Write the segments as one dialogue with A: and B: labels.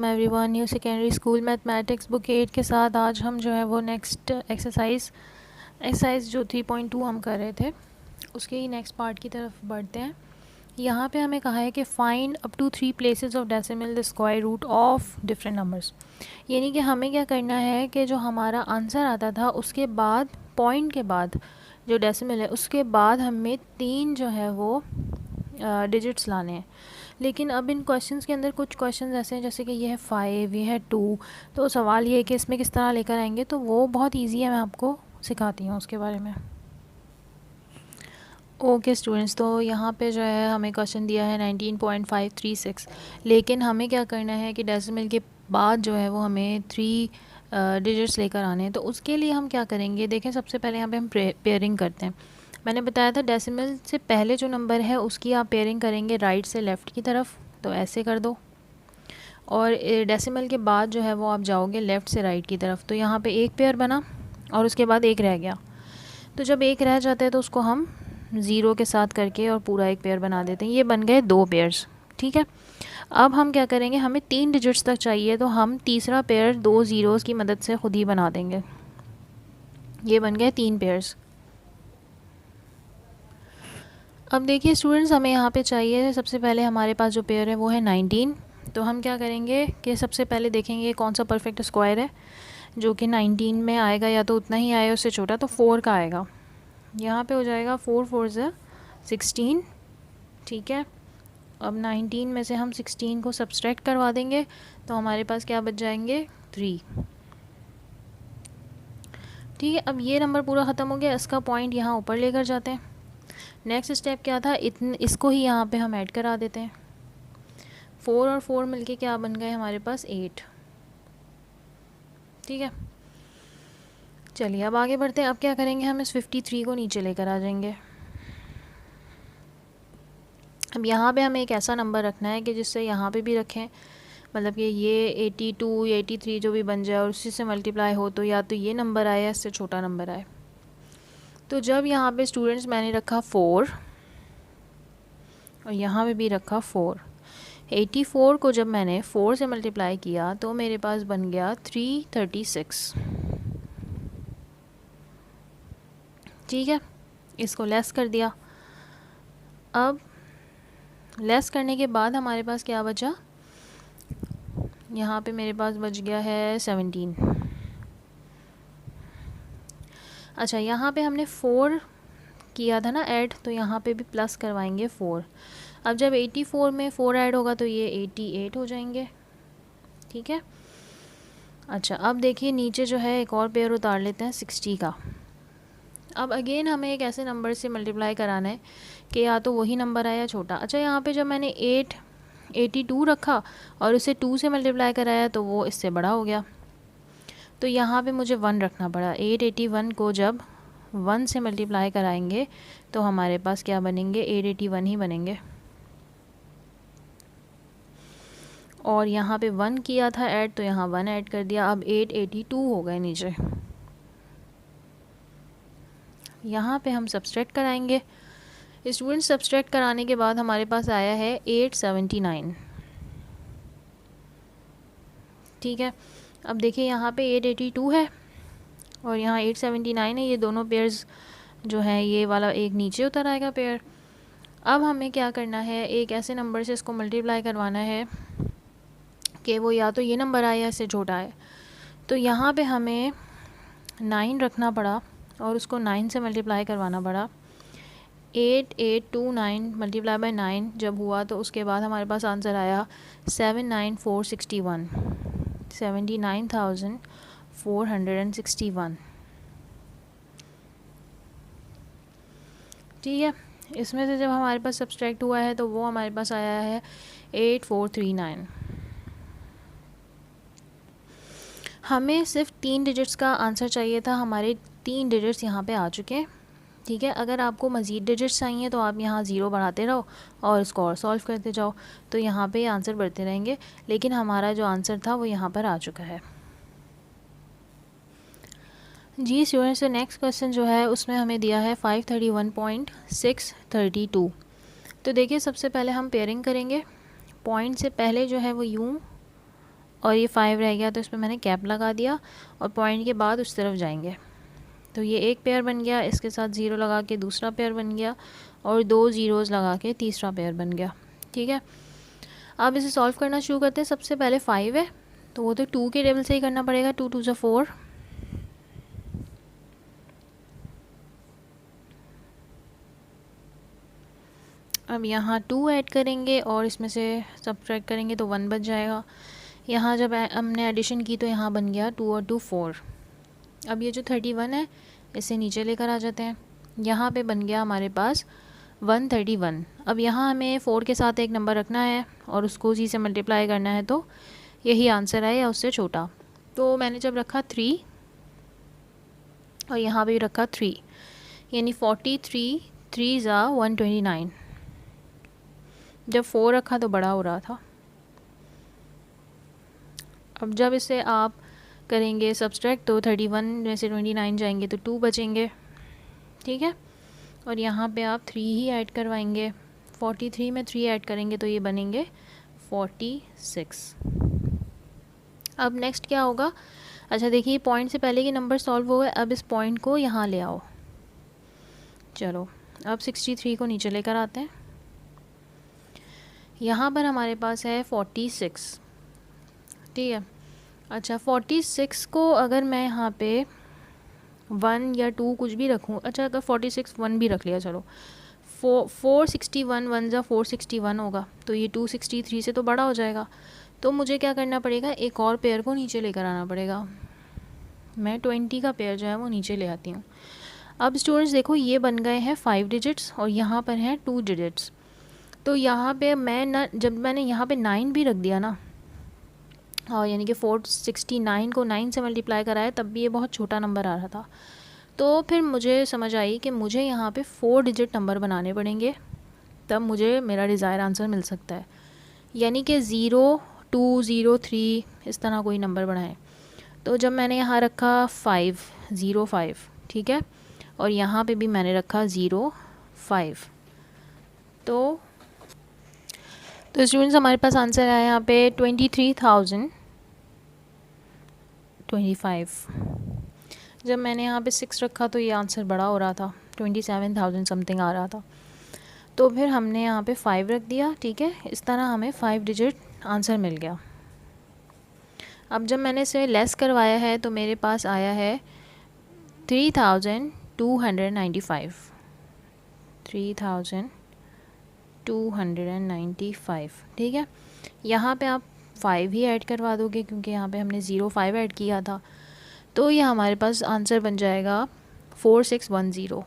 A: Everyone, new secondary school mathematics book 8 के साथ आज हम जो है वो नेक्स्ट एक्सरसाइज जो 3.2 हम कर रहे थे उसके ही नेक्स्ट पार्ट की तरफ बढ़ते हैं। यहाँ पे हमें कहा है कि find up to 3 places of decimal the square root of different numbers. यानी कि हमें क्या करना है कि जो हमारा आंसर आता था उसके बाद पॉइंट के बाद जो डेसिमल है उसके बाद हमें 3 जो है वो डिजिट्स लाने हैं। लेकिन अब इन क्वेश्चंस के अंदर कुछ क्वेश्चंस ऐसे हैं जैसे कि ये है 5, ये है 2, तो सवाल ये है कि इसमें किस तरह लेकर आएंगे, तो वो बहुत इजी है, मैं आपको सिखाती हूँ उसके बारे में। ओके स्टूडेंट्स, तो यहाँ पे जो है हमें क्वेश्चन दिया है 19.536, लेकिन हमें क्या करना है कि डेसिमल के बाद जो है वो हमें 3 डिजिट्स लेकर आने हैं। तो उसके लिए हम क्या करेंगे, देखें सबसे पहले यहाँ पे हम पेयरिंग करते हैं। मैंने बताया था डेसिमल से पहले जो नंबर है उसकी आप पेयरिंग करेंगे राइट से लेफ़्ट की तरफ, तो ऐसे कर दो। और डेसिमल के बाद जो है वो आप जाओगे लेफ़्ट से राइट की तरफ, तो यहाँ पे एक पेयर बना और उसके बाद एक रह गया। तो जब एक रह जाता है तो उसको हम 0 के साथ करके और पूरा एक पेयर बना देते हैं। ये बन गए 2 पेयर्स, ठीक है। अब हम क्या करेंगे, हमें 3 डिजिट्स तक चाहिए, तो हम तीसरा पेयर 2 ज़ीरोज़ की मदद से ख़ुद ही बना देंगे। ये बन गए 3 पेयर्स। अब देखिए स्टूडेंट्स, हमें यहाँ पे चाहिए सबसे पहले हमारे पास जो पेयर है वो है 19। तो हम क्या करेंगे कि सबसे पहले देखेंगे कौन सा परफेक्ट स्क्वायर है जो कि 19 में आएगा, या तो उतना ही आए उससे छोटा, तो 4 का आएगा। यहाँ पे हो जाएगा 4 4 ज़ा 16, ठीक है। अब 19 में से हम 16 को सब्सट्रैक्ट करवा देंगे तो हमारे पास क्या बच जाएंगे 3, ठीक है। अब ये नंबर पूरा ख़त्म हो गया, इसका पॉइंट यहाँ ऊपर लेकर जाते हैं। नेक्स्ट स्टेप क्या था, इसको ही यहाँ पे हम ऐड करा देते हैं। 4 और 4 मिलके क्या बन गए हमारे पास 8, ठीक है। चलिए अब आगे बढ़ते हैं। अब क्या करेंगे, हम इस 53 को नीचे लेकर आ जाएंगे। अब यहाँ पे हमें एक ऐसा नंबर रखना है कि जिससे यहाँ पे भी रखें, मतलब कि ये 82 या 83 जो भी बन जाए और उसी से मल्टीप्लाई हो, तो या तो ये नंबर आए या इससे छोटा नंबर आए। तो जब यहाँ पे स्टूडेंट्स मैंने रखा 4 और यहाँ पे भी रखा 4, 84 को जब मैंने 4 से मल्टीप्लाई किया तो मेरे पास बन गया 336, ठीक है। इसको लेस कर दिया। अब लेस करने के बाद हमारे पास क्या बचा, यहाँ पे मेरे पास बच गया है 17। अच्छा, यहाँ पे हमने 4 किया था ना ऐड, तो यहाँ पे भी प्लस करवाएंगे 4। अब जब 84 में 4 ऐड होगा तो ये 88 हो जाएंगे, ठीक है। अच्छा, अब देखिए नीचे जो है एक और पेयर उतार लेते हैं 60 का। अब अगेन हमें एक ऐसे नंबर से मल्टीप्लाई कराना है कि या तो वही नंबर आया छोटा। अच्छा, यहाँ पे जब मैंने 82 रखा और उसे 2 से मल्टीप्लाई कराया तो वो इससे बड़ा हो गया, तो यहाँ पे मुझे 1 रखना पड़ा। 881 को जब 1 से मल्टीप्लाई कराएंगे तो हमारे पास क्या बनेंगे, 881 ही बनेंगे। और यहाँ पे 1 किया था ऐड, तो यहाँ 1 ऐड कर दिया। अब 882 हो गए नीचे। यहाँ पे हम सब्सट्रैक्ट कराएंगे। स्टूडेंट सब्सट्रैक्ट कराने के बाद हमारे पास आया है 879, ठीक है। अब देखिए यहाँ पे 882 है और यहाँ 879 है, ये दोनों पेयर्स जो हैं ये वाला एक नीचे उतर आएगा पेयर। अब हमें क्या करना है, एक ऐसे नंबर से इसको मल्टीप्लाई करवाना है कि वो या तो ये नंबर आए या इससे छोटा है। तो यहाँ पे हमें 9 रखना पड़ा और उसको 9 से मल्टीप्लाई करवाना पड़ा। 8829 मल्टीप्लाई बाय 9 जब हुआ तो उसके बाद हमारे पास आंसर आया 79461, 79,461, ठीक है। इसमें से जब हमारे पास सब्सट्रैक्ट हुआ है तो वो हमारे पास आया है 8439। हमें सिर्फ 3 डिजिट्स का आंसर चाहिए था, हमारे 3 डिजिट्स यहाँ पे आ चुके हैं, ठीक है। अगर आपको मज़ीद डिजिट्स चाहिए तो आप यहाँ 0 बढ़ाते रहो और इसको और सॉल्व करते जाओ, तो यहाँ पे आंसर बढ़ते रहेंगे। लेकिन हमारा जो आंसर था वो यहाँ पर आ चुका है। जी स्टूडेंट्स, तो नेक्स्ट क्वेश्चन जो है उसमें हमें दिया है 531.632। तो देखिए सबसे पहले हम पेयरिंग करेंगे। पॉइंट से पहले जो है वो यूँ और ये 5 रह गया तो इस पर मैंने कैप लगा दिया और पॉइंट के बाद उस तरफ जाएंगे। तो ये एक पेयर बन गया, इसके साथ ज़ीरो लगा के दूसरा पेयर बन गया और 2 ज़ीरोज़ लगा के तीसरा पेयर बन गया। ठीक है, अब इसे सॉल्व करना शुरू करते हैं। सबसे पहले 5 है तो वो तो 2 के टेबल से ही करना पड़ेगा। 2 2 4। अब यहाँ 2 ऐड करेंगे और इसमें से सब्ट्रैक्ट करेंगे तो 1 बच जाएगा। यहाँ जब हमने एडिशन की तो यहाँ बन गया 2 और 2 4। अब ये जो 31 है इसे नीचे लेकर आ जाते हैं। यहाँ पे बन गया हमारे पास 131। अब यहाँ हमें 4 के साथ एक नंबर रखना है और उसको उसी से मल्टीप्लाई करना है, तो यही आंसर आए या उससे छोटा। तो मैंने जब रखा 3 और यहाँ भी रखा 3, यानी 43 3 ज़ा 129। जब 4 रखा तो बड़ा हो रहा था। अब जब इसे आप करेंगे सब्सट्रैक्ट तो 31 में से 29 जाएंगे तो 2 बचेंगे। ठीक है, और यहाँ पे आप 3 ही ऐड करवाएंगे। 43 में 3 ऐड करेंगे तो ये बनेंगे 46। अब नेक्स्ट क्या होगा? अच्छा देखिए, पॉइंट से पहले के नंबर सॉल्व हो गए। अब इस पॉइंट को यहाँ ले आओ। चलो अब 63 को नीचे लेकर आते हैं। यहाँ पर हमारे पास है 46। ठीक है, अच्छा 46 को अगर मैं यहाँ पे 1 या 2 कुछ भी रखूँ, अच्छा अगर 46 1 भी रख लिया, चलो 461 1 ज़ा 461 होगा तो ये 263 से तो बड़ा हो जाएगा। तो मुझे क्या करना पड़ेगा, एक और पेयर को नीचे लेकर आना पड़ेगा। मैं 20 का पेयर जो है वो नीचे ले आती हूँ। अब स्टूडेंट्स देखो, ये बन गए हैं 5 डिजिट्स और यहाँ पर हैं 2 डिजिट्स। तो यहाँ पे मैं ना, जब मैंने यहाँ पे 9 भी रख दिया ना, और यानी कि 469 को 9 से मल्टीप्लाई कराया, तब भी ये बहुत छोटा नंबर आ रहा था। तो फिर मुझे समझ आई कि मुझे यहाँ पे 4 डिजिट नंबर बनाने पड़ेंगे, तब मुझे मेरा डिज़ायर आंसर मिल सकता है। यानी कि 0 2 0 3 इस तरह कोई नंबर बनाएं। तो जब मैंने यहाँ रखा 5 0 5, ठीक है, और यहाँ पे भी मैंने रखा 0 5, तो स्टूडेंट्स हमारे पास आंसर आया यहाँ पे 23,025। जब मैंने यहाँ पे 6 रखा तो ये आंसर बड़ा हो रहा था, 27,000 समथिंग आ रहा था। तो फिर हमने यहाँ पे 5 रख दिया। ठीक है, इस तरह हमें 5 डिजिट आंसर मिल गया। अब जब मैंने इसे लेस करवाया है तो मेरे पास आया है 3,295। 3,295। ठीक है, यहाँ पे आप 5 ही ऐड करवा दोगे क्योंकि यहाँ पे हमने 05 ऐड किया था। तो ये हमारे पास आंसर बन जाएगा 4610।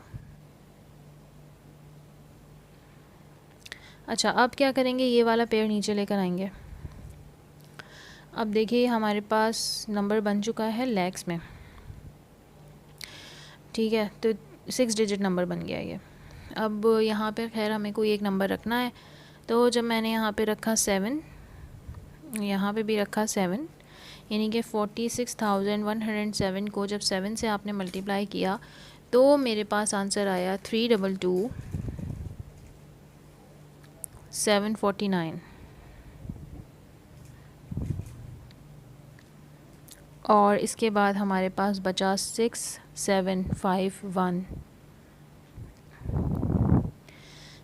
A: अच्छा, अब क्या करेंगे, ये वाला पेयर नीचे लेकर आएंगे। अब देखिए हमारे पास नंबर बन चुका है लैक्स में। ठीक है, तो 6 डिजिट नंबर बन गया ये। अब यहाँ पे खैर हमें कोई एक नंबर रखना है। तो जब मैंने यहाँ पे रखा 7, यहाँ पे भी रखा 7, यानी कि 46,107 को जब 7 से आपने मल्टीप्लाई किया तो मेरे पास आंसर आया 322,749। और इसके बाद हमारे पास बचा 6751।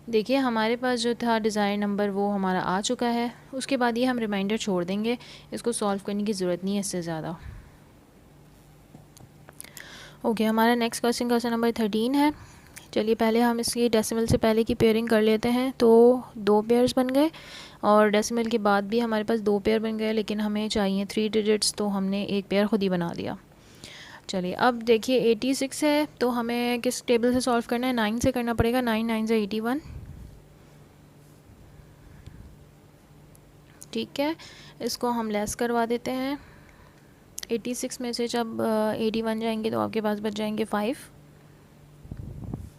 A: देखिए हमारे पास जो था डिज़ायर नंबर वो हमारा आ चुका है। उसके बाद ये हम रिमाइंडर छोड़ देंगे, इसको सॉल्व करने की ज़रूरत नहीं है इससे ज़्यादा। ओके, हमारा नेक्स्ट क्वेश्चन नंबर 13 है। चलिए पहले हम इसकी डेसिमल से पहले की पेयरिंग कर लेते हैं। तो 2 पेयर्स बन गए और डेसिमल के बाद भी हमारे पास 2 पेयर बन गए, लेकिन हमें चाहिए 3 डिजिट्स, तो हमने एक पेयर खुद ही बना दिया। चलिए अब देखिए 86 है तो हमें किस टेबल से सॉल्व करना है, 9 से करना पड़ेगा। 9 9 से 81। ठीक है, इसको हम लेस करवा देते हैं। 86 में से जब 81 जाएंगे तो आपके पास बच जाएंगे 5।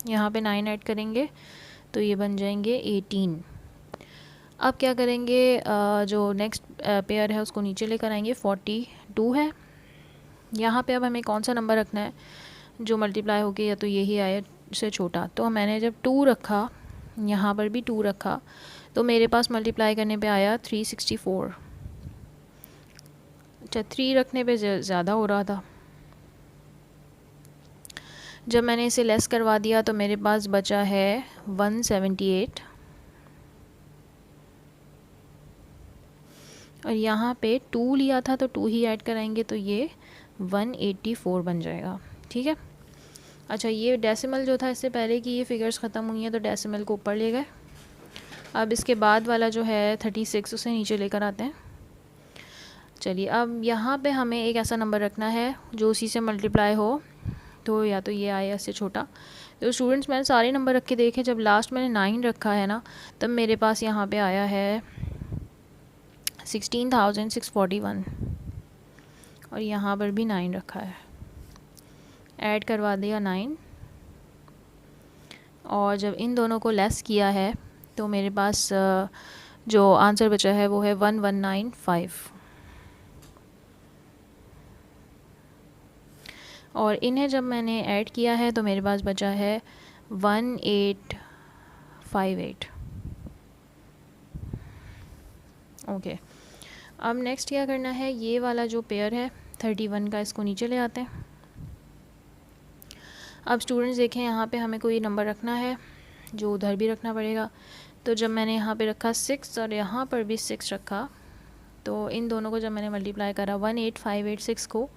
A: यहाँ पे 9 ऐड करेंगे तो ये बन जाएंगे 18। अब क्या करेंगे, जो नेक्स्ट पेयर है उसको नीचे लेकर आएंगे। 42 है। यहाँ पे अब हमें कौन सा नंबर रखना है जो मल्टीप्लाई हो गया, या तो यही आया से छोटा। तो मैंने जब 2 रखा, यहाँ पर भी 2 रखा, तो मेरे पास मल्टीप्लाई करने पे आया 364। अच्छा 3 रखने पे ज़्यादा हो रहा था। जब मैंने इसे लेस करवा दिया तो मेरे पास बचा है 178 और यहाँ पे 2 लिया था तो 2 ही ऐड कराएंगे तो ये 184 बन जाएगा। ठीक है। अच्छा ये डेसिमल जो था इससे पहले कि ये फिगर्स ख़त्म हुई हैं तो डेसिमल को ऊपर ले गए। अब इसके बाद वाला जो है 36 उसे नीचे लेकर आते हैं। चलिए अब यहाँ पे हमें एक ऐसा नंबर रखना है जो उसी से मल्टीप्लाई हो, तो या तो ये आए इससे छोटा। तो स्टूडेंट्स मैंने सारे नंबर रख के देखे, जब लास्ट मैंने 9 रखा है ना तब मेरे पास यहाँ पे आया है 16,641 और यहाँ पर भी 9 रखा है। ऐड करवा दिया 9 और जब इन दोनों को लेस किया है तो मेरे पास जो आंसर बचा है वो है 1195 और इन्हें जब मैंने ऐड किया है तो मेरे पास बचा है 1858। ओके अब नेक्स्ट क्या करना है, ये वाला जो पेयर है 31 का इसको नीचे ले आते हैं। अब स्टूडेंट्स देखें यहाँ पे हमें कोई नंबर रखना है जो उधर भी रखना पड़ेगा। तो जब मैंने यहाँ पे रखा 6 और यहाँ पर भी 6 रखा तो इन दोनों को जब मैंने मल्टीप्लाई करा 18586 को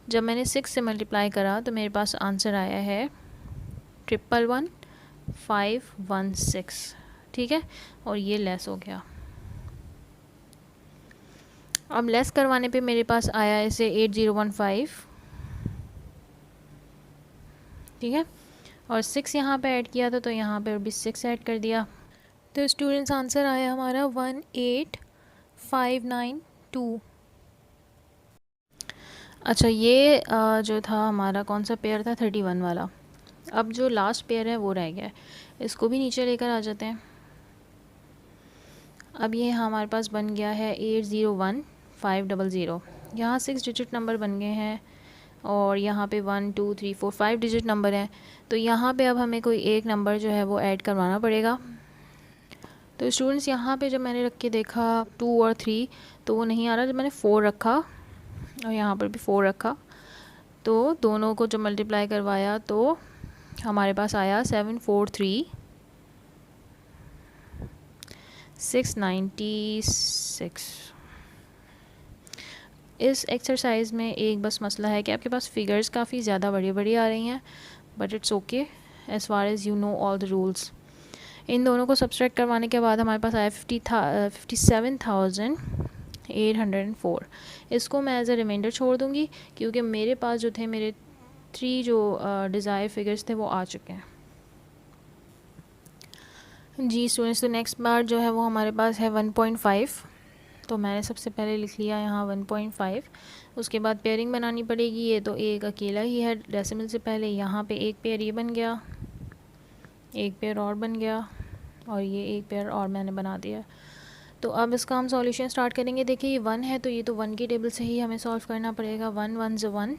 A: जब मैंने 6 से मल्टीप्लाई करा तो मेरे पास आंसर आया है 111516। ठीक है और ये लेस हो गया। अब लेस करवाने पे मेरे पास आया इसे 8015। ठीक है और 6 यहाँ पे ऐड किया था तो यहाँ पे भी 6 ऐड कर दिया। तो स्टूडेंट्स आंसर आया हमारा 18592। अच्छा ये जो था हमारा कौन सा पेयर था 31 वाला। अब जो लास्ट पेयर है वो रह गया है, इसको भी नीचे लेकर आ जाते हैं। अब ये हमारे पास बन गया है 801500। यहाँ 6 डिजिट नंबर बन गए हैं और यहाँ पे 1 2 3 4 5 डिजिट नंबर हैं। तो यहाँ पे अब हमें कोई एक नंबर जो है वो ऐड करवाना पड़ेगा। तो स्टूडेंट्स यहाँ पे जब मैंने रख के देखा 2 और 3 तो वो नहीं आ रहा। जब मैंने 4 रखा और यहाँ पर भी 4 रखा तो दोनों को जब मल्टीप्लाई करवाया तो हमारे पास आया 743,696। इस एक्सरसाइज में एक बस मसला है कि आपके पास फिगर्स काफ़ी ज़्यादा बड़ी बड़ी आ रही हैं, but it's okay as far as you know all the rules. इन दोनों को सब्सट्रैक्ट करवाने के बाद हमारे पास आया 57,804। इसको मैं एज अ रिमाइंडर छोड़ दूँगी क्योंकि मेरे पास जो थे मेरे 3 जो डिज़ायर फिगर्स थे वो आ चुके हैं। जी स्टूडेंट्स तो नेक्स्ट बार जो है वो हमारे पास है 1.5। तो मैंने सबसे पहले लिख लिया यहाँ 1.5। उसके बाद पेयरिंग बनानी पड़ेगी। ये तो एक अकेला ही है डेसिमल से पहले। यहाँ पे एक पेयर ये बन गया, एक पेयर और बन गया और ये एक पेयर और मैंने बना दिया। तो अब इसका हम सॉल्यूशन स्टार्ट करेंगे। देखिए ये 1 है तो ये तो 1 की टेबल से ही हमें सॉल्व करना पड़ेगा। 1 1 ज़ 1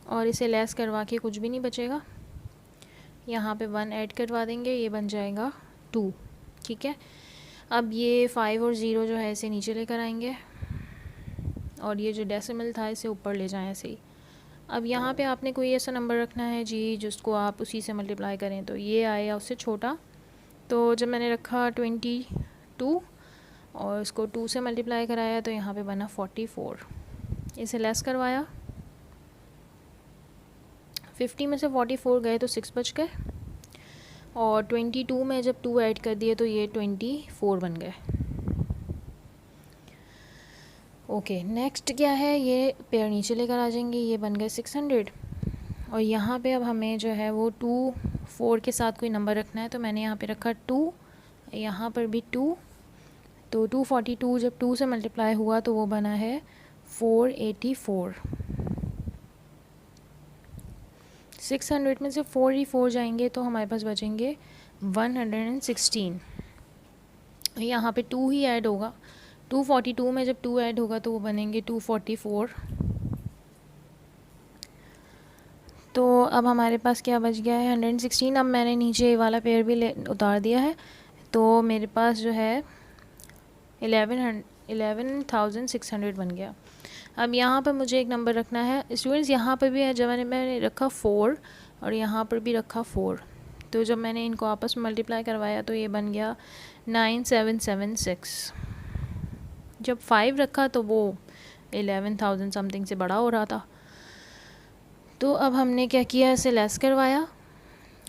A: और इसे लेस करवा के कुछ भी नहीं बचेगा। यहाँ पे 1 ऐड करवा देंगे, ये बन जाएगा 2। ठीक है अब ये 5 और 0 जो है इसे नीचे लेकर आएंगे और ये जो डेसिमल था इसे ऊपर ले जाएं ऐसे ही। अब यहाँ पे आपने कोई ऐसा नंबर रखना है जी जिसको आप उसी से मल्टीप्लाई करें तो ये आया उससे छोटा। तो जब मैंने रखा 22 और इसको 2 से मल्टीप्लाई कराया तो यहाँ पे बना 44। इसे लेस करवाया, 50 में से 44 गए तो 6 बच गए और 22 में जब 2 ऐड कर दिए तो ये 24 बन गए। ओके नेक्स्ट क्या है, ये पेयर नीचे लेकर आ जाएंगे, ये बन गए 600 और यहाँ पे अब हमें जो है वो 2 4 के साथ कोई नंबर रखना है। तो मैंने यहाँ पे रखा 2, यहाँ पर भी 2। तो 242 जब 2 से मल्टीप्लाई हुआ तो वो बना है 484। 600 में से 4 ही 4 जाएंगे तो हमारे पास बचेंगे 116। यहाँ पे 2 ही ऐड होगा। 242 में जब 2 ऐड होगा तो वो बनेंगे 244। तो अब हमारे पास क्या बच गया है 116। अब मैंने नीचे वाला पेयर भी उतार दिया है तो मेरे पास जो है 11,600 बन गया। अब यहाँ पर मुझे एक नंबर रखना है स्टूडेंट्स, यहाँ पर भी है जब मैंने रखा 4 और यहाँ पर भी रखा 4, तो जब मैंने इनको आपस में मल्टीप्लाई करवाया तो ये बन गया 9776। जब 5 रखा तो वो 11,000 समथिंग से बड़ा हो रहा था। तो अब हमने क्या किया, इसे लेस करवाया।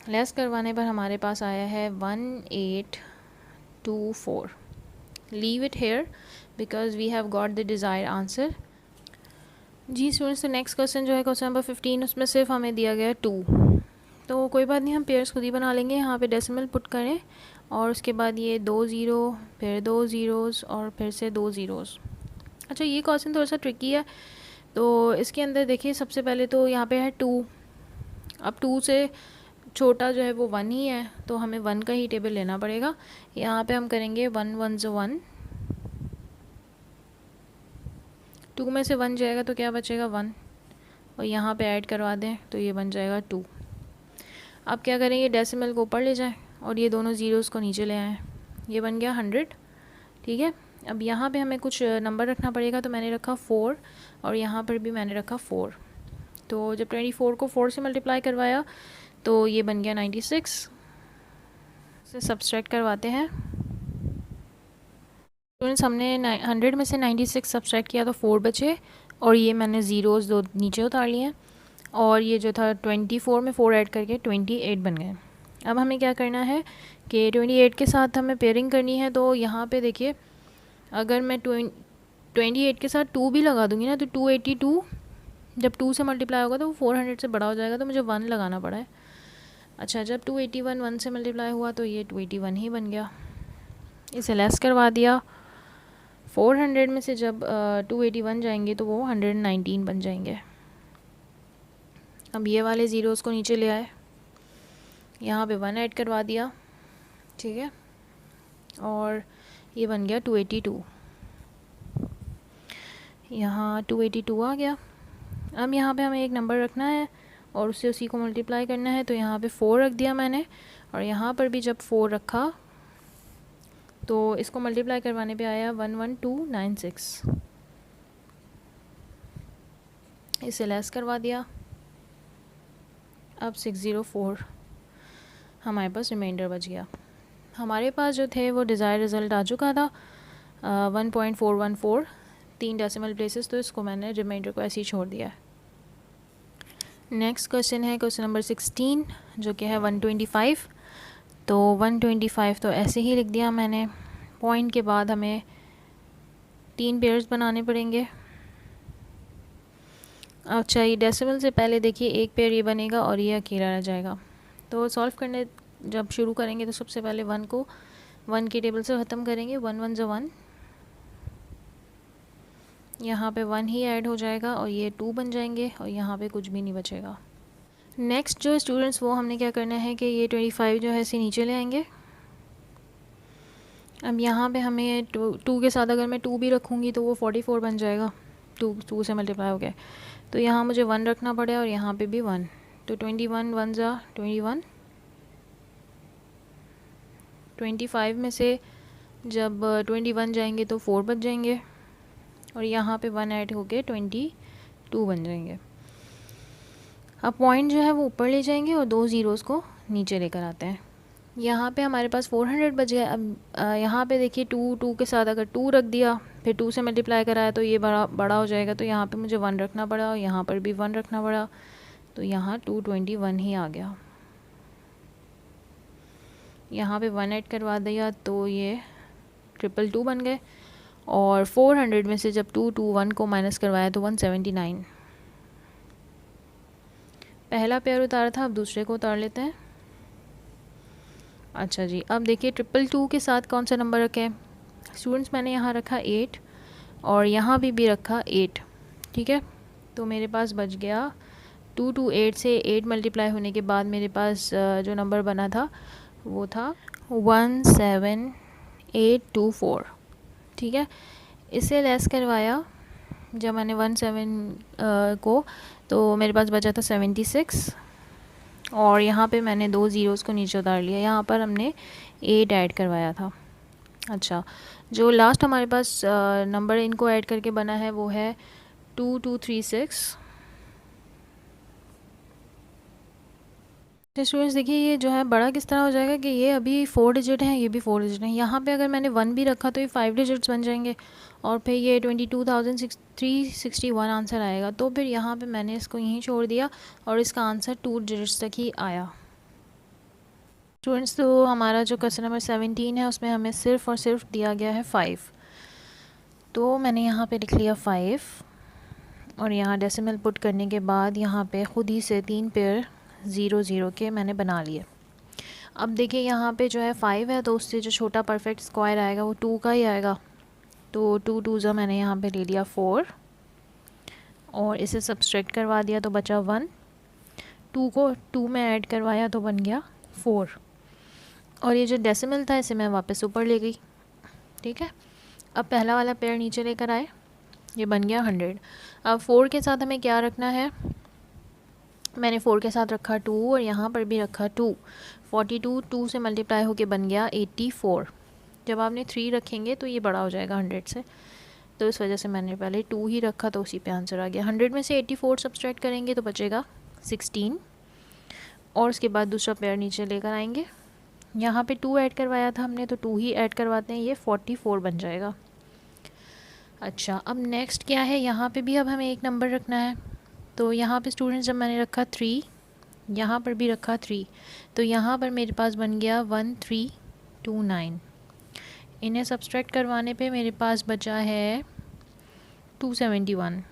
A: लेस करवाने पर हमारे पास आया है 1824। Leave it here because we have got the desired answer. जी स्टूडेंट्स, तो नेक्स्ट क्वेश्चन जो है क्वेश्चन नंबर 15, उसमें सिर्फ हमें दिया गया 2, तो कोई बात नहीं, हम पेयर्स खुद ही बना लेंगे। यहाँ पे डेसिमल पुट करें और उसके बाद ये 2 ज़ीरो, फिर 2 ज़ीरोज़ और फिर से 2 ज़ीरोज़। अच्छा, ये क्वेश्चन थोड़ा सा ट्रिकी है, तो इसके अंदर देखिए सबसे पहले तो यहाँ पे है 2। अब 2 से छोटा जो है वो 1 ही है, तो हमें 1 का ही टेबल लेना पड़ेगा। यहाँ पे हम करेंगे 1 1 ज़ 1, 2 में से 1 जाएगा तो क्या बचेगा 1, और यहाँ पे ऐड करवा दें तो ये बन जाएगा 2। अब क्या करेंगे, डेसिमल को ऊपर ले जाएं और ये दोनों ज़ीरोज़ को नीचे ले आएँ, ये बन गया 100। ठीक है, अब यहाँ पे हमें कुछ नंबर रखना पड़ेगा, तो मैंने रखा 4 और यहाँ पर भी मैंने रखा 4। तो जब 24 को 4 से मल्टीप्लाई करवाया तो ये बन गया 96। से सब्सट्रैक्ट करवाते हैं स्टूडेंट्स, हमने 100 में से 96 सब्सट्रैक्ट किया तो 4 बचे, और ये मैंने ज़ीरोज़ 2 नीचे उतार लिए, और ये जो था 24 में 4 ऐड करके 28 बन गए। अब हमें क्या करना है कि 28 के साथ हमें पेयरिंग करनी है। तो यहाँ पे देखिए, अगर मैं 28 के साथ 2 भी लगा दूँगी ना, तो 282 जब 2 से मल्टीप्लाई होगा तो वो 400 से बड़ा हो जाएगा, तो मुझे 1 लगाना पड़ा है। अच्छा, जब 281 1 से मल्टीप्लाई हुआ तो ये 281 ही बन गया। इसे लेस करवा दिया। 400 में से जब 281 जाएंगे तो वो 119 बन जाएंगे। अब ये वाले ज़ीरोज़ को नीचे ले आए, यहाँ पे 1 ऐड करवा दिया। ठीक है, और ये बन गया 282। यहाँ 282 आ गया। अब यहाँ पे हमें एक नंबर रखना है और उससे उसी को मल्टीप्लाई करना है, तो यहाँ पे 4 रख दिया मैंने, और यहाँ पर भी जब 4 रखा तो इसको मल्टीप्लाई करवाने पे आया 11296। इसे लेस करवा दिया। अब 604 हमारे पास रिमाइंडर बच गया। हमारे पास जो थे वो डिज़ायर रिज़ल्ट आ चुका था 1.414, 3 डेसिमल प्लेसेस, तो इसको मैंने रिमाइंडर को ऐसे ही छोड़ दिया है। नेक्स्ट क्वेश्चन है क्वेश्चन नंबर 16, जो कि है 125। तो 125 तो ऐसे ही लिख दिया मैंने। पॉइंट के बाद हमें 3 पेयर्स बनाने पड़ेंगे। अच्छा, ये डेसिमल से पहले देखिए एक पेयर ये बनेगा और ये अकेला रह जाएगा। तो सॉल्व करने जब शुरू करेंगे तो सबसे पहले 1 को 1 की टेबल से ख़त्म करेंगे। 1 1 ज़ 1, यहाँ पे 1 ही ऐड हो जाएगा और ये 2 बन जाएंगे, और यहाँ पे कुछ भी नहीं बचेगा। नेक्स्ट जो स्टूडेंट्स, वो हमने क्या करना है कि ये 25 जो है इसे नीचे ले आएंगे। अब यहाँ पे हमें 2 के साथ अगर मैं 2 भी रखूँगी तो वो 44 बन जाएगा, 2 से मल्टीप्लाई हो गया। तो यहाँ मुझे 1 रखना पड़ेगा और यहाँ पे भी 1, तो 21 1 ज़ा 21। 25 में से जब 21 जाएंगे तो 4 बच जाएंगे, और यहाँ पे 1 ऐड होके 22 बन जाएंगे। अब पॉइंट जो है वो ऊपर ले जाएंगे और 2 ज़ीरोज़ को नीचे लेकर आते हैं। यहाँ पे हमारे पास 400 बच गया। अब यहाँ पे देखिए 2 के साथ अगर 2 रख दिया, फिर 2 से मल्टीप्लाई कराया तो ये बड़ा हो जाएगा, तो यहाँ पे मुझे 1 रखना पड़ा और यहाँ पर भी 1 रखना पड़ा, तो यहाँ 221 ही आ गया। यहाँ पे 1 ऐड करवा दिया तो ये 222 बन गए, और 400 में से जब 221 को माइनस करवाया तो 179। पहला पेयर उतारा था, अब दूसरे को उतार लेते हैं। अच्छा जी, अब देखिए 222 के साथ कौन सा नंबर रखें स्टूडेंट्स, मैंने यहाँ रखा 8 और यहाँ भी रखा 8। ठीक है, तो मेरे पास बच गया 228 से 8 मल्टीप्लाई होने के बाद मेरे पास जो नंबर बना था वो था 17824। ठीक है, इसे लेस करवाया जब मैंने 17 को, तो मेरे पास बचा था 76, और यहाँ पे मैंने 2 ज़ीरोज़ को नीचे उतार लिया। यहाँ पर हमने 8 ऐड करवाया था। अच्छा, जो लास्ट हमारे पास नंबर इनको ऐड करके बना है वो है 2236। तो स्टूडेंट्स देखिए ये जो है बड़ा किस तरह हो जाएगा कि ये अभी 4 डिजिट है, ये भी 4 डिजिट है। यहाँ पे अगर मैंने 1 भी रखा तो ये 5 डिजिट्स बन जाएंगे और फिर ये 22,361 आंसर आएगा। तो फिर यहाँ पे मैंने इसको यहीं छोड़ दिया और इसका आंसर 2 डिजिट्स तक ही आया। स्टूडेंट्स तो हमारा जो क्वेश्चन नंबर 17 है उसमें हमें सिर्फ और सिर्फ दिया गया है 5। तो मैंने यहाँ पे लिख लिया 5 और यहाँ डेसिमल पुट करने के बाद यहाँ पे ख़ुद ही से 3 पेयर 0 0 के मैंने बना लिए। अब देखिए यहाँ पे जो है 5 है तो उससे जो छोटा परफेक्ट स्क्वायर आएगा वो 2 का ही आएगा। तो 2 2 मैंने यहाँ पे ले लिया 4 और इसे सब्सट्रैक्ट करवा दिया तो बचा 1। 2 को 2 में ऐड करवाया तो बन गया 4 और ये जो डेसिमल था इसे मैं वापस ऊपर ले गई। ठीक है, अब पहला वाला पेयर नीचे लेकर आए, ये बन गया 100। अब 4 के साथ हमें क्या रखना है, मैंने 4 के साथ रखा 2 और यहाँ पर भी रखा 2। 42 2 से मल्टीप्लाई होके बन गया 84। जब आपने 3 रखेंगे तो ये बड़ा हो जाएगा 100 से, तो इस वजह से मैंने पहले 2 ही रखा तो उसी पे आंसर आ गया। 100 में से 84 सब्सट्रैक्ट करेंगे तो बचेगा 16 और उसके बाद दूसरा पेयर नीचे लेकर आएंगे। यहाँ पे 2 ऐड करवाया था हमने तो 2 ही ऐड करवाते हैं, ये 44 बन जाएगा। अच्छा, अब नेक्स्ट क्या है, यहाँ पे भी अब हमें एक नंबर रखना है। तो यहाँ पे स्टूडेंट्स जब मैंने रखा 3, यहाँ पर भी रखा 3, तो यहाँ पर मेरे पास बन गया 1329। इन्हें सब्सट्रैक्ट करवाने पे मेरे पास बचा है 271।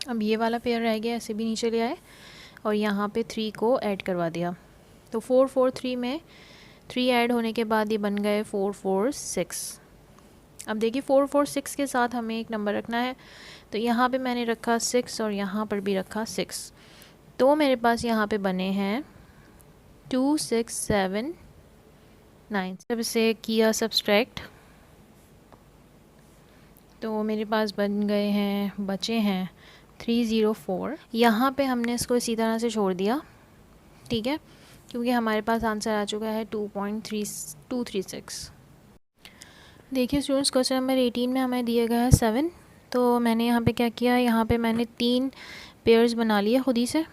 A: अब ये वाला पेयर रह गया, ऐसे भी नीचे ले आए और यहाँ पे 3 को ऐड करवा दिया। तो 443 में 3 ऐड होने के बाद ये बन गए 446। अब देखिए 446 के साथ हमें एक नंबर रखना है, तो यहाँ पे मैंने रखा 6 और यहाँ पर भी रखा 6। तो मेरे पास यहाँ पे बने हैं 2679। जब इसे किया सब्सट्रैक्ट तो मेरे पास बन गए हैं, बचे हैं 304। यहाँ पे हमने इसको इसी तरह से छोड़ दिया, ठीक है, क्योंकि हमारे पास आंसर आ चुका है 2.3236। देखिए स्टूडेंट्स क्वेश्चन नंबर 18 में हमें दिया गया है 7। तो मैंने यहाँ पे क्या किया, यहाँ पे मैंने 3 पेयर्स बना लिए खुद ही से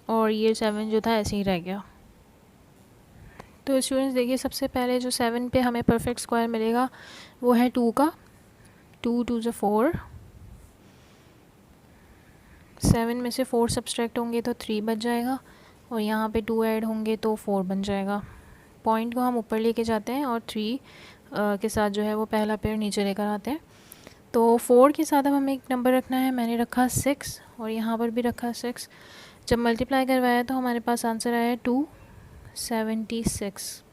A: और ये 7 जो था ऐसे ही रह गया। तो स्टूडेंट्स देखिए सबसे पहले जो 7 पे हमें परफेक्ट स्क्वायर मिलेगा वो है 2 का। 2 2 से 4, 7 में से 4 सब्सट्रैक्ट होंगे तो 3 बच जाएगा और यहाँ पे 2 ऐड होंगे तो 4 बन जाएगा। पॉइंट को हम ऊपर लेके जाते हैं और 3 के साथ जो है वो पहला पेयर नीचे लेकर आते हैं। तो 4 के साथ अब हमें एक नंबर रखना है, मैंने रखा 6 और यहाँ पर भी रखा 6। जब मल्टीप्लाई करवाया तो हमारे पास आंसर आया 276।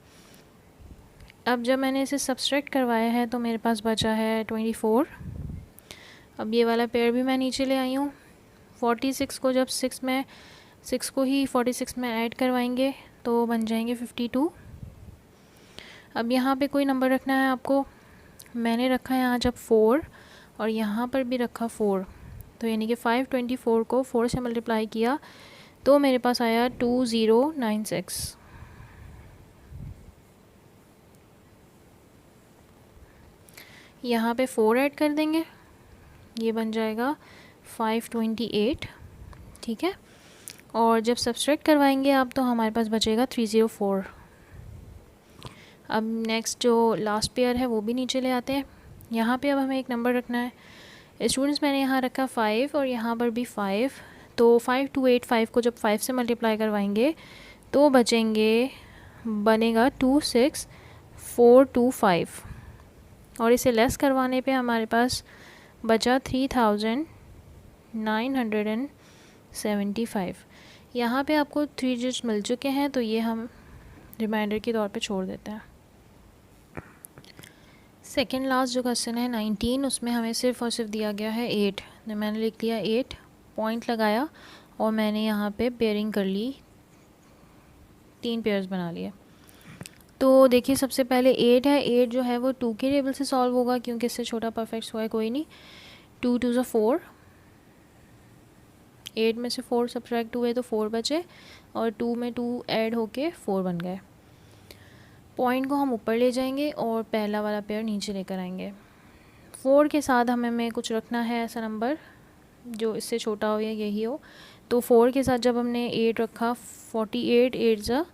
A: अब जब मैंने इसे सब्सट्रैक्ट करवाया है तो मेरे पास बचा है 24। अब ये वाला पेयर भी मैं नीचे ले आई हूँ। 46 को जब 6 में 6 को ही 46 में ऐड करवाएंगे तो बन जाएंगे 52। अब यहाँ पे कोई नंबर रखना है आपको, मैंने रखा है यहाँ जब 4 और यहाँ पर भी रखा 4, तो यानी कि 524 को 4 से मल्टीप्लाई किया तो मेरे पास आया 2096। यहाँ पे 4 ऐड कर देंगे, ये बन जाएगा 528, ठीक है, और जब सब्सट्रैक्ट करवाएंगे आप तो हमारे पास बचेगा 304। अब नेक्स्ट जो लास्ट पेयर है वो भी नीचे ले आते हैं। यहाँ पे अब हमें एक नंबर रखना है। स्टूडेंट्स मैंने यहाँ रखा 5 और यहाँ पर भी 5, तो 5285 को जब 5 से मल्टीप्लाई करवाएंगे तो बचेंगे, बनेगा 26425 और इसे लेस करवाने पे हमारे पास बचा 3975। यहाँ पे आपको 3 डिजिट्स मिल चुके हैं तो ये हम रिमाइंडर के तौर पे छोड़ देते हैं। सेकेंड लास्ट जो क्वेश्चन है 19, उसमें हमें सिर्फ और सिर्फ दिया गया है 8। तो मैंने लिख लिया 8, पॉइंट लगाया और मैंने यहाँ पे पेयरिंग कर ली, 3 पेयर्स बना लिए। तो देखिए सबसे पहले 8 है, 8 जो है वो 2 के टेबल से सॉल्व होगा क्योंकि इससे छोटा परफेक्ट स्क्वायर कोई नहीं। 2 2 से 4, 8 में से 4 सब्ट्रैक्ट हुए तो 4 बचे और 2 में 2 ऐड होके 4 बन गए। पॉइंट को हम ऊपर ले जाएंगे और पहला वाला पेयर नीचे लेकर आएंगे। 4 के साथ हमें कुछ रखना है ऐसा नंबर जो इससे छोटा हो या यही हो। तो 4 के साथ जब हमने 8 रखा, 48 8 जा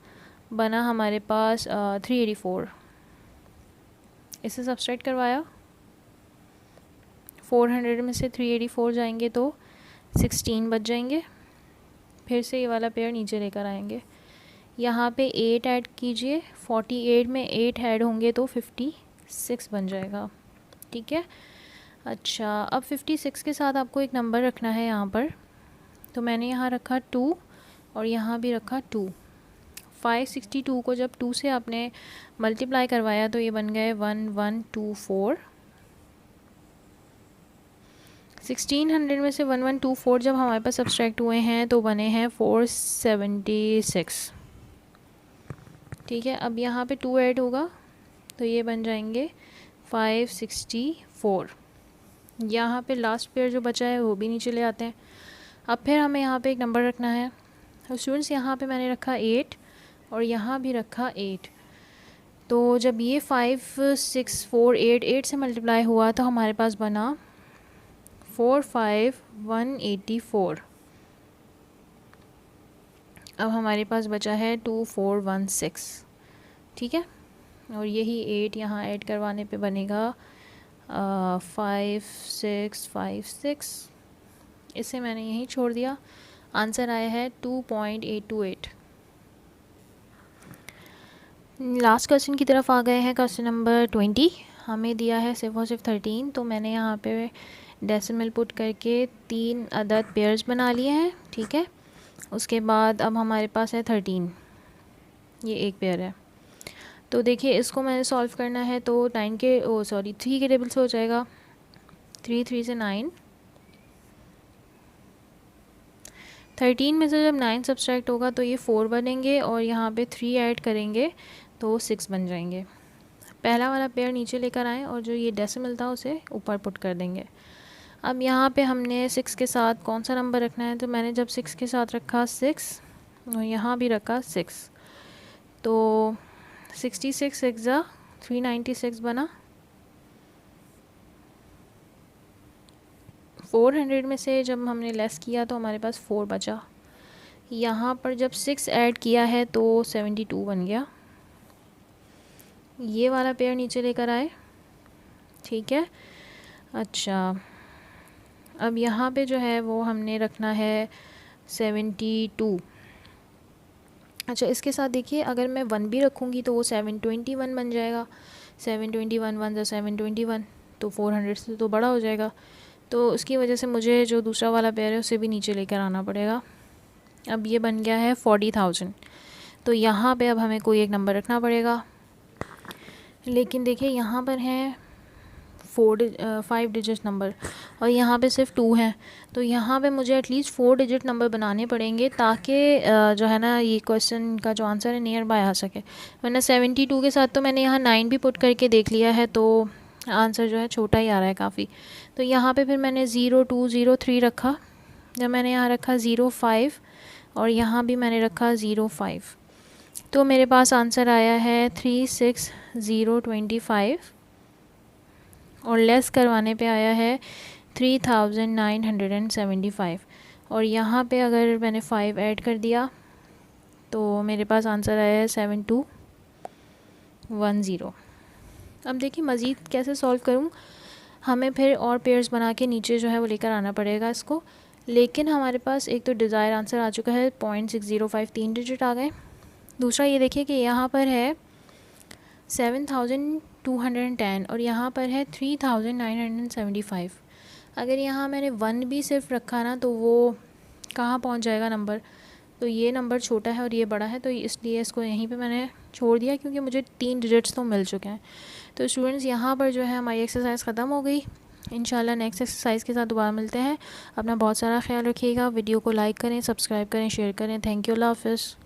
A: बना हमारे पास 384। इसे सब्सट्रैक्ट करवाया, 400 में से 384 जाएंगे तो 16 बच जाएंगे। फिर से ये वाला पेयर नीचे लेकर आएंगे, यहाँ पे 8 ऐड कीजिए, 48 में 8 ऐड होंगे तो 56 बन जाएगा। ठीक है। अच्छा, अब 56 के साथ आपको एक नंबर रखना है यहाँ पर। तो मैंने यहाँ रखा 2 और यहाँ भी रखा 2। 562 को जब 2 से आपने मल्टीप्लाई करवाया तो ये बन गए 1124। 1600 में से 1124 जब हमारे पास सब्सट्रैक्ट हुए हैं तो बने हैं 476। ठीक है। अब यहाँ पे 2 ऐड होगा तो ये बन जाएंगे 564। यहाँ पे लास्ट पेयर जो बचा है वो भी नीचे ले आते हैं। अब फिर हमें यहाँ पे एक नंबर रखना है। तो स्टूडेंट्स यहाँ पे मैंने रखा 8 और यहाँ भी रखा 8। तो जब ये 5648 से मल्टीप्लाई हुआ तो हमारे पास बना 45184। अब हमारे पास बचा है 2416। ठीक है। और यही 8 यहाँ ऐड करवाने पे बनेगा 5656। इसे मैंने यहीं छोड़ दिया। आंसर आया है 2.828। लास्ट क्वेश्चन की तरफ आ गए हैं। क्वेश्चन नंबर 20 हमें दिया है सिर्फ और सिर्फ 13। तो मैंने यहाँ पे डेसिमल पुट करके 3 अदद पेयर्स बना लिए हैं। ठीक है। उसके बाद अब हमारे पास है 13, ये एक पेयर है। तो देखिए इसको मैंने सॉल्व करना है तो 3 के टेबल से हो जाएगा। 3 से 9, 13 में से जब 9 सब्सट्रैक्ट होगा तो ये 4 बनेंगे और यहाँ पे 3 ऐड करेंगे तो 6 बन जाएंगे। पहला वाला पेयर नीचे लेकर आएँ और जो ये डेसिमल था उसे ऊपर पुट कर देंगे। अब यहाँ पे हमने 6 के साथ कौन सा नंबर रखना है, तो मैंने जब 6 के साथ रखा 6 और यहाँ भी रखा 6 तो 66 6 396 बना। 400 में से जब हमने लेस किया तो हमारे पास 4 बचा। यहाँ पर जब 6 ऐड किया है तो 72 बन गया। ये वाला पेयर नीचे लेकर आए। ठीक है। अच्छा, अब यहाँ पे जो है वो हमने रखना है 72। अच्छा, इसके साथ देखिए अगर मैं 1 भी रखूँगी तो वो 721 बन जाएगा। 721 1 ज़ा 721 तो 400 से तो बड़ा हो जाएगा। तो उसकी वजह से मुझे जो दूसरा वाला पेयर है उसे भी नीचे लेकर आना पड़ेगा। अब ये बन गया है 40,000। तो यहाँ पे अब हमें कोई एक नंबर रखना पड़ेगा। लेकिन देखिए यहाँ पर है 5 डिजिट नंबर और यहाँ पे सिर्फ 2 हैं। तो यहाँ पे मुझे एटलीस्ट 4 डिजिट नंबर बनाने पड़ेंगे ताकि जो है ना ये क्वेश्चन का जो आंसर है नियर बाय आ सके। वरना 72 के साथ तो मैंने यहाँ 9 भी पुट करके देख लिया है तो आंसर जो है छोटा ही आ रहा है काफ़ी। तो यहाँ पे फिर मैंने 0203 रखा। जब मैंने यहाँ रखा 05 और यहाँ भी मैंने रखा 05 तो मेरे पास आंसर आया है 36025 और लेस करवाने पे आया है 3975। और यहाँ पे अगर मैंने 5 ऐड कर दिया तो मेरे पास आंसर आया है 7210। अब देखिए मज़ीद कैसे सॉल्व करूँ, हमें फिर और पेयर्स बना के नीचे जो है वो लेकर आना पड़ेगा इसको। लेकिन हमारे पास एक तो डिज़ायर आंसर आ चुका है 0.605, 3 डिजिट आ गए। दूसरा ये देखिए कि यहाँ पर है 7210 और यहाँ पर है 3975। अगर यहाँ मैंने 1 भी सिर्फ रखा ना तो वो कहाँ पहुँच जाएगा नंबर। तो ये नंबर छोटा है और ये बड़ा है तो इसलिए इसको यहीं पे मैंने छोड़ दिया क्योंकि मुझे 3 डिजिट्स तो मिल चुके हैं। तो स्टूडेंट्स यहाँ पर जो है हमारी एक्सरसाइज ख़त्म हो गई। इंशाल्लाह नेक्स्ट एक्सरसाइज के साथ दोबारा मिलते हैं। अपना बहुत सारा ख्याल रखिएगा। वीडियो को लाइक करें, सब्सक्राइब करें, शेयर करें। Thank you. अल्लाह हाफ़िज़।